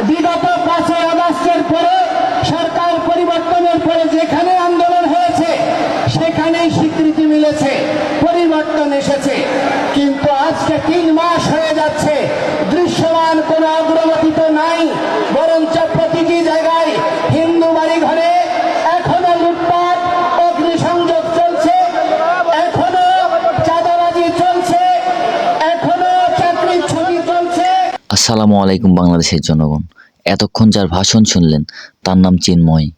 বিগত 5ই আগস্টের পরে সরকার পরিবর্তনের পরে যেখানে আন্দোলন হয়েছে সেখানেই স্বীকৃতি মিলেছে, পরিবর্তন এসেছে। কিন্তু আজকে 3 মাস হয়ে যাচ্ছে, দৃশ্যমান কোনো অগ্রগতি তো নাই, বরঞ্চ প্রতিটি জায়গায় হিন্দু বাড়ি ঘরে এখনো লুটপাট, অগ্নিসংযোগ চলছে, এখনো চাঁদাবাজি চলছে, এখনো চাকরির ছুটি চলছে। আসসালামু আলাইকুম বাংলাদেশের জনগণ। এতক্ষণ যার ভাষণ শুনলেন তার নাম চিন্ময়।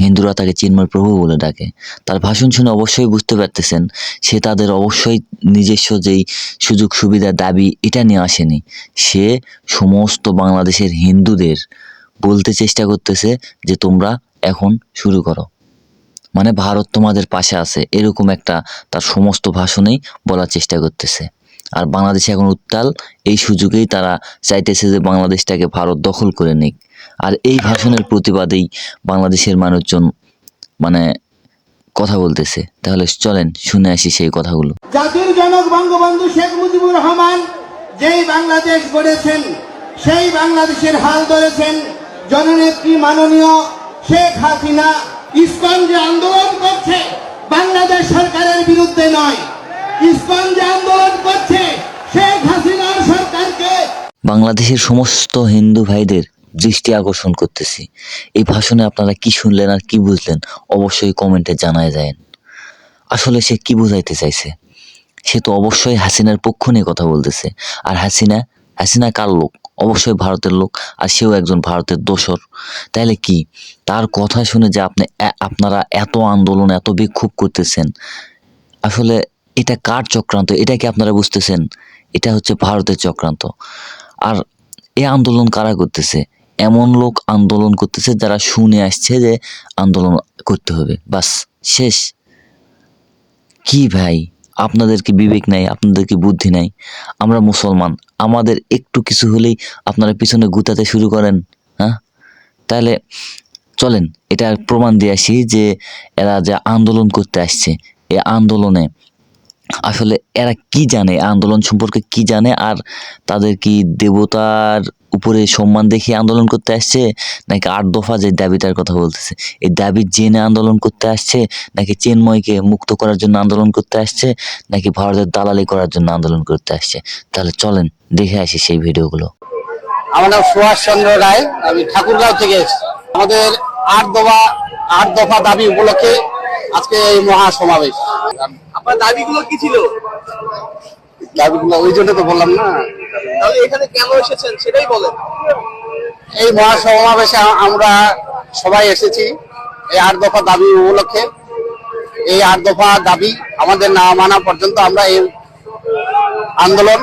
হিন্দুরা তাকে চিন্ময় প্রভু বলে ডাকে। তার ভাষণ শুনে অবশ্যই বুঝতে পারতেছেন সে তাদের অবশ্যই নিজস্ব যেই সুযোগ সুবিধা দাবি এটা নিয়ে আসেনি। সে সমস্ত বাংলাদেশের হিন্দুদের বলতে চেষ্টা করতেছে যে তোমরা এখন শুরু করো, মানে ভারত তোমাদের পাশে আছে, এরকম একটা তার সমস্ত ভাষণেই বলার চেষ্টা করতেছে। আর বাংলাদেশে এখন উত্তাল, এই সুযোগেই তারা চাইতেছে যে বাংলাদেশটাকে ভারত দখল করে নিক। আর এই ভাষণের প্রতিবাদেই বাংলাদেশের মানুষজন মানে কথা বলতেছে। তাহলে চলেন শুনে আসি সেই কথাগুলো। জাতির জনক বঙ্গবন্ধু শেখ মুজিবুর রহমান যেই বাংলাদেশ গড়েছেন, সেই বাংলাদেশের হাল ধরেছেন জননেত্রী মাননীয় শেখ হাসিনা। ইসকন যে আন্দোলন করছে বাংলাদেশ সরকারের বিরুদ্ধে নয়, ইসকন যে আন্দোলন করছে শেখ হাসিনার সরকারকে। বাংলাদেশের সমস্ত হিন্দু ভাইদের দৃষ্টি আকর্ষণ করতেছি। এই ভাষণে আপনারা কি শুনলেন আর কি বুঝলেন অবশ্যই কমেন্টে জানায় যায়। আসলে সে কি বোঝাইতে চাইছে? সে তো অবশ্যই হাসিনার পক্ষ নিয়ে কথা বলতেছে। আর হাসিনা কার লোক? অবশ্যই ভারতের লোক, আর সেও একজন ভারতের দোসর। তাইলে কি তার কথা শুনে যে আপনারা এত আন্দোলন, এত বিক্ষোভ করতেছেন, আসলে এটা কার চক্রান্ত? এটা কি আপনারা বুঝতেছেন? এটা হচ্ছে ভারতের চক্রান্ত। আর এই আন্দোলন কারা করতেছে? এমন লোক আন্দোলন করতেছে যারা শুনে আসছে যে আন্দোলন করতে হবে, বাস শেষ। কি ভাই, আপনাদের কি বিবেক নাই? আপনাদের কি বুদ্ধি নাই? আমরা মুসলমান, আমাদের একটু কিছু হলেই আপনারা পিছনে গুতাতে শুরু করেন। হ্যাঁ, তাহলে চলেন এটা প্রমাণ দিয়ে আসি যে এরা যে আন্দোলন করতে আসছে, এই আন্দোলনে আসলে এরা কি জানে, আন্দোলন সম্পর্কে কি জানে, আর তাদের কি দেবতার উপরে সম্মান দেখিয়ে আন্দোলন করতে আসছে, নাকি 8 দফা যে দাবিটার কথা বলতেছে এই দাবি জেনে আন্দোলন করতে আসছে, নাকি চিন্ময়কে মুক্ত করার জন্য আন্দোলন করতে আসছে, নাকি ভারতের দালালি করার জন্য আন্দোলন করতে আসছে? তাহলে চলেন দেখে আসি সেই ভিডিওগুলো। আমার নাম সুভাষ চন্দ্র রায়, আমি ঠাকুরগাঁও থেকে এসেছি। আমাদের 8 দফা দাবি উপলক্ষে আজকে এই মহা সমাবেশ। আপনার দাবিগুলো কি ছিল? দাবিগুলো ওই জন্য তো বললাম না। তাহলে এখানে কেন এসেছেন সেটাই বলেন। এই মহা সমাবেশে আমরা সবাই এসেছি এই 8 দফা দাবি উপলক্ষে। এই 8 দফা দাবি আমাদের না মানা পর্যন্ত আমরা এই আন্দোলন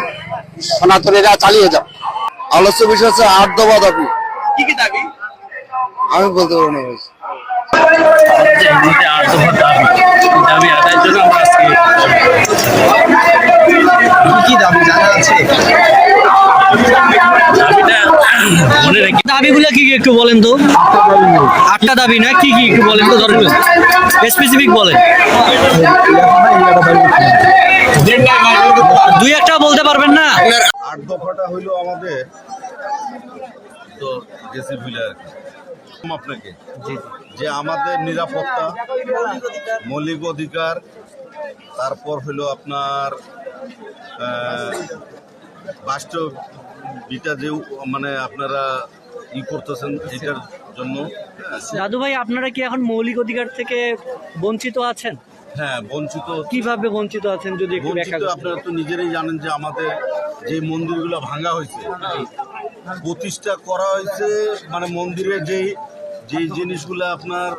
সনাতনীরা চালিয়ে যাব। আলোচ্য বিষয় হচ্ছে 8 দফা দাবি। কি কি দাবি? আমি বলতে পারবো না। দাবি আদায়ের জন্য আমরা আজকে কি দাবি জানা আছে? মনে রেখে দাবিগুলো কি কি একটু বলেন তো। 8টা দাবি না, কি কি একটু বলেন তো, ধরুন স্পেসিফিক বলেন। 2-1টা বলতে পারবেন না? 8 দফাটা হইলো আমাদের তো জেসি ভুলে আর কি আপনাকে যে আমাদের নিরাপত্তা, মৌলিক অধিকার, তারপর হলো আপনার বাস্তবিকটা যে মানে আপনারা করতেছেন এটার জন্য। দাদু ভাই, আপনারা কি এখন মৌলিক অধিকার থেকে বঞ্চিত আছেন? হ্যাঁ, বঞ্চিত। কিভাবে বঞ্চিত আছেন যদি একটু ব্যাখ্যা বঞ্চিত করেন? আপনারা তো নিজেরাই জানেন যে আমাদের যে মন্দিরগুলো ভাঙা হয়েছে, প্রতিষ্ঠা করা হয়েছে, মানে মন্দিরে যেই জিনিসগুলো আপনার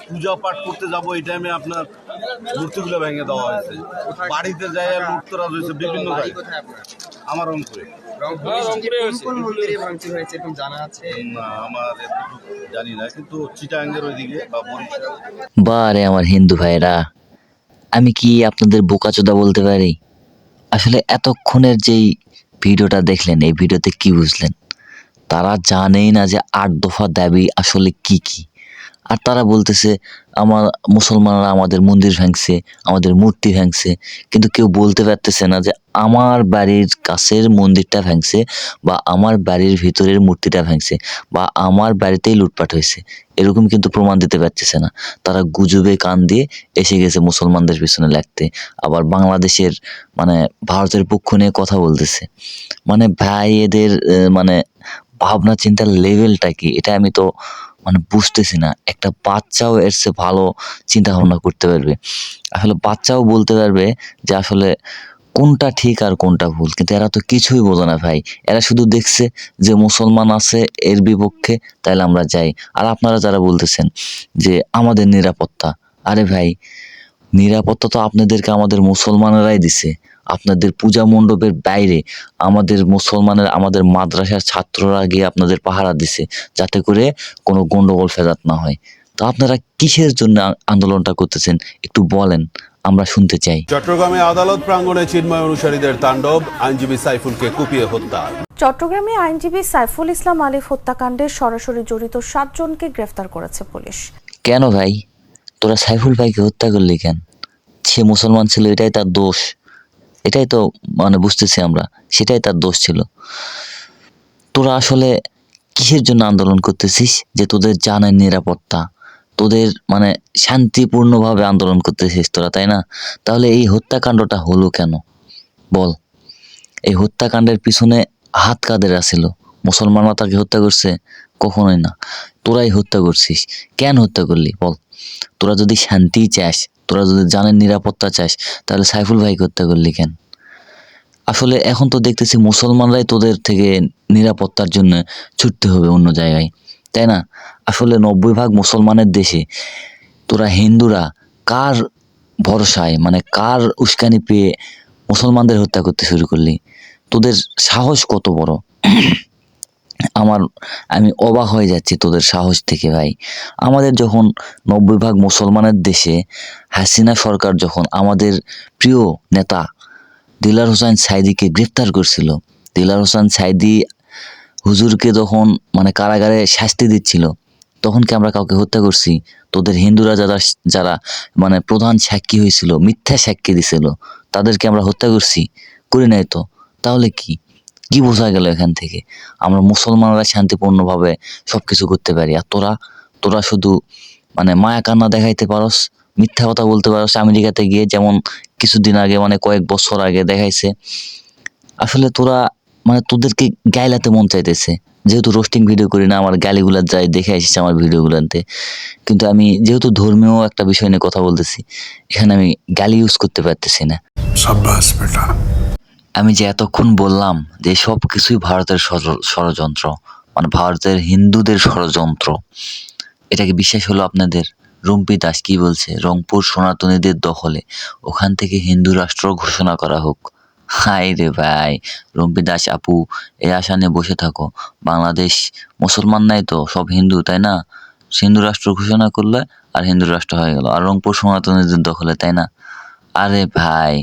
পূজা পাঠ করতে যাব এই টাইমে আপনার মূর্তিগুলো ভেঙে দেওয়া হয়েছে। বাড়িতে যায় লুটতরাজ হয়েছে বিভিন্ন জায়গায়। আমার অঙ্কুরে না, আমার এতটুকু জানি না, কিন্তু চিটাঙ্গের ওইদিকে বা বরিশাল। বারে আমার হিন্দু ভাইরা, আমি কি আপনাদের বোকাচোদা বলতে পারি? আসলে এতক্ষণের যেই ভিডিওটা দেখলেন, এই ভিডিওতে কি বুঝলেন? তারা জানেই না যে 8 দফা দাবি আসলে কি কি। আর তারা বলতেছে আমার মুসলমানরা আমাদের মন্দির ভাঙছে, আমাদের মূর্তি ভাঙছে, কিন্তু কেউ বলতে পারতেছে না যে আমার বাড়ির কাছের মন্দিরটা ভাঙছে বা আমার বাড়ির ভিতরের মূর্তিটা ভাঙছে বা আমার বাড়িতেই লুটপাট হয়েছে, এরকম কিন্তু প্রমাণ দিতে পারতেছে না। তারা গুজবে কান দিয়ে এসে গেছে মুসলমানদের পিছনে লাগতে, আবার বাংলাদেশের মানে ভারতের পক্ষ নিয়ে কথা বলতেছে। মানে ভাই এদের মানে ভাবনা চিন্তার লেভেলটা কি, এটা আমি তো মানে বুঝতেছি না। একটা বাচ্চাও এর চেয়ে ভালো চিন্তা ভাবনা করতে পারবে, আসলে বাচ্চাও বলতে পারবে যে আসলে কোনটা ঠিক আর কোনটা ভুল, কিন্তু এরা তো কিছুই বোঝে না ভাই। এরা শুধু দেখছে যে মুসলমান আছে এর বিপক্ষে, তাইলে আমরা যাই। আর আপনারা যারা বলতেছেন যে আমাদের নিরাপত্তা, আরে ভাই নিরাপত্তা তো আপনাদেরকে আমাদের মুসলমানেরাই দিছে। আপনাদের পূজা মণ্ডপের বাইরে আমাদের মুসলমানের, আমাদের মাদ্রাসার ছাত্ররা গিয়ে আপনাদের পাহারা দিছে, যাতে করে কোনো গন্ডগোল ফেজাত না হয়। তো আপনারা কিসের জন্য আন্দোলনটা করতেছেন একটু বলেন, আমরা শুনতে চাই। চট্টগ্রামে আদালত প্রাঙ্গণে চিন্ময় অনুসারীদের তাণ্ডব, আইনজীবী সাইফুলকে কুপিয়ে হত্যা। চট্টগ্রামে আইনজীবী সাইফুল ইসলাম আলিফ হত্যাকাণ্ডে সরাসরি জড়িত 7 জনকে গ্রেফতার করেছে পুলিশ। কেন ভাই তোরা সাইফুল ভাইকে হত্যা করলি কেন? সে মুসলমান ছিল, এটাই তার দোষ, এটাই তো মানে বুঝতেছি আমরা, সেটাই তার দোষ ছিল। তোরা আসলে কিসের জন্য আন্দোলন করতেছিস? যে তোদের জানের নিরাপত্তা, তোদের মানে শান্তিপূর্ণভাবে আন্দোলন করতেছিস তোরা, তাই না? তাহলে এই হত্যাকাণ্ডটা হলো কেন বল? এই হত্যাকাণ্ডের পিছনে হাত কাদের ছিল? মুসলমানরা তাকে হত্যা করছে? কখনোই না, তোরাই হত্যা করছিস। কেন হত্যা করলি বল? তোরা যদি শান্তি চাস, তোরা যদি জানের নিরাপত্তা চাস, তাহলে সাইফুল ভাইকে হত্যা করলি কেন? আসলে এখন তো দেখতেছি মুসলমানরাই তোদের থেকে নিরাপত্তার জন্য ছুটতে হবে অন্য জায়গায়, তাই না? আসলে 90% মুসলমানের দেশে তোরা হিন্দুরা কার ভরসায়, মানে কার উস্কানি পেয়ে মুসলমানদের হত্যা করতে শুরু করলি? তোদের সাহস কত বড়! আমি অবাক হয়ে যাচ্ছি তোদের সাহস থেকে ভাই। আমাদের যখন 90% মুসলমানের দেশে হাসিনা সরকার যখন আমাদের প্রিয় নেতা দিলদার হোসেন সাঈদীকে গ্রেফতার করছিল, দিলদার হোসেন সাঈদী হুজুরকে যখন মানে কারাগারে শাস্তি দিচ্ছিল, তখন কি আমরা কাউকে হত্যা করছি? তোদের হিন্দুরা যারা যারা মানে প্রধান সাক্ষী হয়েছিল, মিথ্যা সাক্ষী দিছিল, তাদেরকে আমরা হত্যা করছি? করি নাই তো। তাহলে কি কি বোঝা গেল এখান থেকে? আমরা মুসলমানরা শান্তিপূর্ণভাবে সবকিছু করতে পারি, আর তোরা শুধু মানে মায়া কান্না দেখাইতে পারস, মিথ্যা কথা বলতে পারস। আমেরিকাতে গিয়ে যেমন কিছুদিন আগে মানে কয়েক বছর আগে দেখাইছে। আসলে তোরা মানে তোদেরকে গাইলাতে মন চাইতেছে, যেহেতু রোস্টিং ভিডিও করি না, আমার গালিগুলা যাই দেখে এসেছে আমার ভিডিওগুলোতে। কিন্তু আমি যেহেতু ধর্মীয় একটা বিষয় নিয়ে কথা বলতেছি, এখানে আমি গালি ইউজ করতে পারতেছি না। শাবাশ বেটা। আমি যে এতক্ষণ বললাম যে সব কিছুই ভারতের ষড়যন্ত্র, মানে ভারতের হিন্দুদের ষড়যন্ত্র, এটাকে বিশ্বাস হলো আপনাদের? রুম্পি দাস কি বলছে? রংপুর সনাতনীদের দখলে, ওখান থেকে হিন্দু রাষ্ট্র ঘোষণা করা হোক। হাই রে ভাই, রুম্পি দাস আপু এই আশা নিয়ে বসে থাকো। বাংলাদেশ মুসলমান নাই তো, সব হিন্দু, তাই না? হিন্দু রাষ্ট্র ঘোষণা করলে আর হিন্দু রাষ্ট্র হয়ে গেল, আর রংপুর সনাতনীদের দখলে, তাই না? আরে ভাই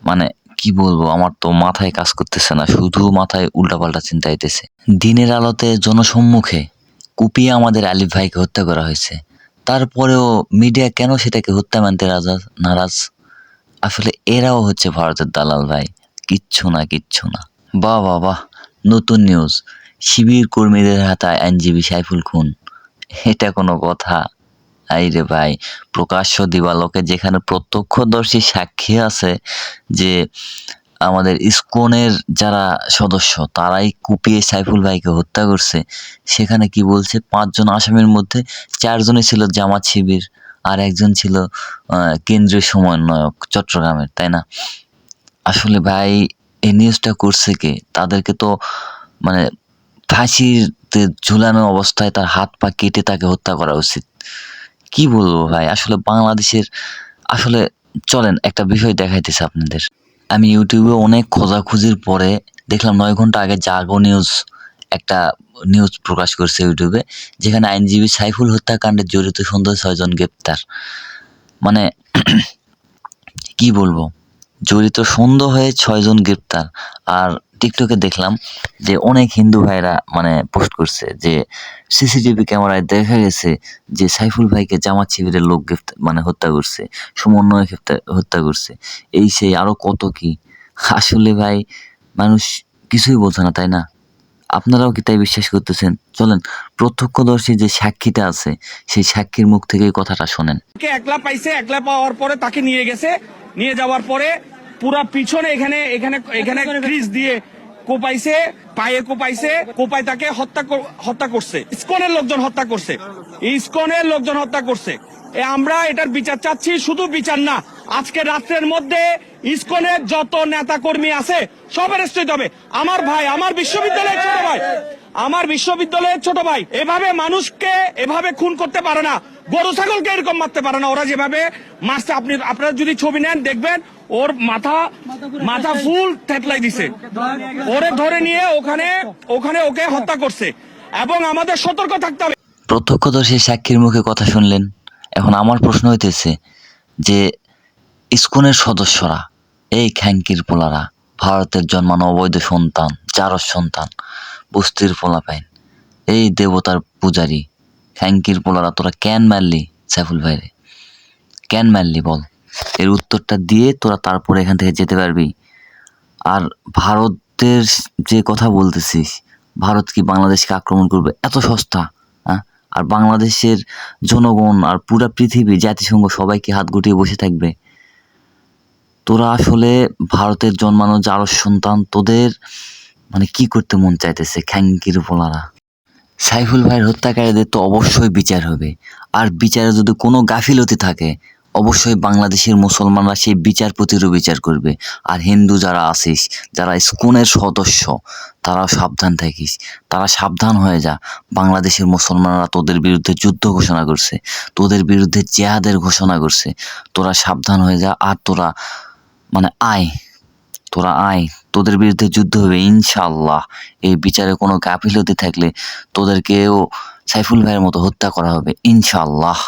মানে কি বলবো, আমার তো মাথায় কাজ করতেছে না, শুধু মাথায় উল্টাপাল্টা চিন্তা আইতেছে। দিনের আলোতে জনসম্মুখে কুপিয়ে আমাদের আলিফ ভাইকে হত্যা করা হয়েছে, তারপরেও মিডিয়া কেন সেটাকে হত্যা মানতে নারাজ? আসলে এরাও হচ্ছে ভারতের দালাল ভাই, কিচ্ছু না। বাহ বাহ বাহ, নতুন নিউজ, শিবির কর্মীদের হাতায় আইনজীবী সাইফুল খুন। এটা কোনো কথা? আইরে ভাই, প্রকাশ্য দিবালোকে যেখানে প্রত্যক্ষদর্শী সাক্ষী আছে যে আমাদের ইসকনের যারা সদস্য তারাই কুপিয়ে সাইফুল ভাইকে হত্যা করছে, সেখানে কি বলছে? 5 জন আসামির মধ্যে 4 জনই ছিল জামাত শিবির, আর একজন ছিল কেন্দ্রীয় সমন্বয়ক চট্টগ্রামের, তাই না? আসলে ভাই এই নিউজটা করছে কে? তাদেরকে তো মানে ফাঁসিতে ঝুলানো অবস্থায় তার হাত পা কেটে তাকে হত্যা করা উচিত। কি বলবো ভাই, আসলে বাংলাদেশের আসলে চলেন একটা বিষয় দেখাইতেছে আপনাদের। আমি ইউটিউবে অনেক খোঁজাখুঁজির পরে দেখলাম 9 ঘন্টা আগে জাগো নিউজ একটা নিউজ প্রকাশ করছে ইউটিউবে, যেখানে আইনজীবী সাইফুল হত্যাকাণ্ডে জড়িত সন্দেহে 6 জন গ্রেপ্তার। মানে কি বলবো, জড়িত সন্দেহ হয়ে 6 জন গ্রেপ্তার। আর টিকটকে দেখলাম যে অনেক হিন্দু ভাইরা মানে পোস্ট করছে যে সিসিটিভি ক্যামেরায় দেখা গেছে যে সাইফুল ভাইকে জামাত শিবিরের লোক মানে হত্যা করছে, সমন্বয় হত্যা করছে, এই সেই আরো কত কি। আসলে ভাই মানুষ কিছুই বলছে না, তাই না? আপনারাও কি তাই বিশ্বাস করতেছেন? চলেন প্রত্যক্ষদর্শী যে সাক্ষীটা আছে সেই সাক্ষীর মুখ থেকে এই কথাটা শোনেন। একলা পাইছে, একলা পাওয়ার পরে তাকে নিয়ে গেছে, নিয়ে যাওয়ার পরে পুরা পিছনে এখানে এখানে এখানে ক্রিজ দিয়ে কোপাইছে, পায়ে কোপাইছে, কোপাই তাকে হত্যা করছে। ইসকনের লোকজন হত্যা করছে, ইসকনের লোকজন হত্যা করছে। আমরা এটার বিচার চাচ্ছি, শুধু বিচার না, আজকে রাত্রের মধ্যে ইসকনের যত নেতা কর্মী আছে সব অ্যারেস্ট হইতে হবে। আমার ভাই, আমার বিশ্ববিদ্যালয়ের ছোট ভাই, আমার বিশ্ববিদ্যালয়ের ছোট ভাই এভাবে মানুষকে এভাবে খুন করতে পারে না, গরু ছাগলকে এরকম মারতে পারে না। ওরা যেভাবে মারছে, আপনারা যদি ছবি নেন দেখবেন ওর মাথা ফুল থেতলাই দিছে, ওরে ধরে নিয়ে ওখানে ওকে হত্যা করছে। এবং আমাদের সতর্ক থাকতে হবে। প্রত্যক্ষদর্শী সাক্ষীর মুখে কথা শুনলেন। এখন আমার প্রশ্ন হইতেছে যে ইসকনের সদস্যরা, এই খ্যাঙ্কির পোলারা, ভারতের জন্মানো অবৈধ সন্তান, জারজ সন্তান, বস্তির পোলাপাইন, এই দেবতার পূজারী খ্যাঙ্কির পোলারা, তোরা কেন মারলি সাইফুল ভাইরে? কেন মারলি বল? এর উত্তরটা দিয়ে তোরা তারপরে এখান থেকে যেতে পারবি। আর ভারতের যে কথা বলতেছিস, ভারত কি বাংলাদেশকে আক্রমণ করবে? এত সস্তা? হ্যাঁ? আর বাংলাদেশের জনগণ আর পুরা পৃথিবী, জাতিসংঘ সবাই কি হাত গুটিয়ে বসে থাকবে? তোরা আসলে ভারতের জন্মানো জারজ সন্তান, তোদের মানে কি করতে মন চাইতেছে খ্যাঙ্কির পোলারা? সাইফুল ভাইয়ের হত্যাকারীদের তো অবশ্যই বিচার হবে। আর বিচারে যদি কোনো গাফিলতি থাকে অবশ্যই বাংলাদেশের মুসলমানরা সেই বিচারপতিরও বিচার করবে। আর হিন্দু যারা আছিস, যারা ইসকনের সদস্য, তারা সাবধান থাকিস, তারা সাবধান হয়ে যা। বাংলাদেশের মুসলমানরা তোদের বিরুদ্ধে যুদ্ধ ঘোষণা করছে, তোদের বিরুদ্ধে জিহাদের ঘোষণা করছে। তোরা সাবধান হয়ে যা। আর তোরা মানে তোরা আয়, তোদের বিরুদ্ধে যুদ্ধ হবে ইনশাআল্লাহ। এই বিচারে কোনো গাফিলতি থাকলে তোদেরকেও সাইফুল ভাইয়ের মতো হত্যা করা হবে ইনশাআল্লাহ।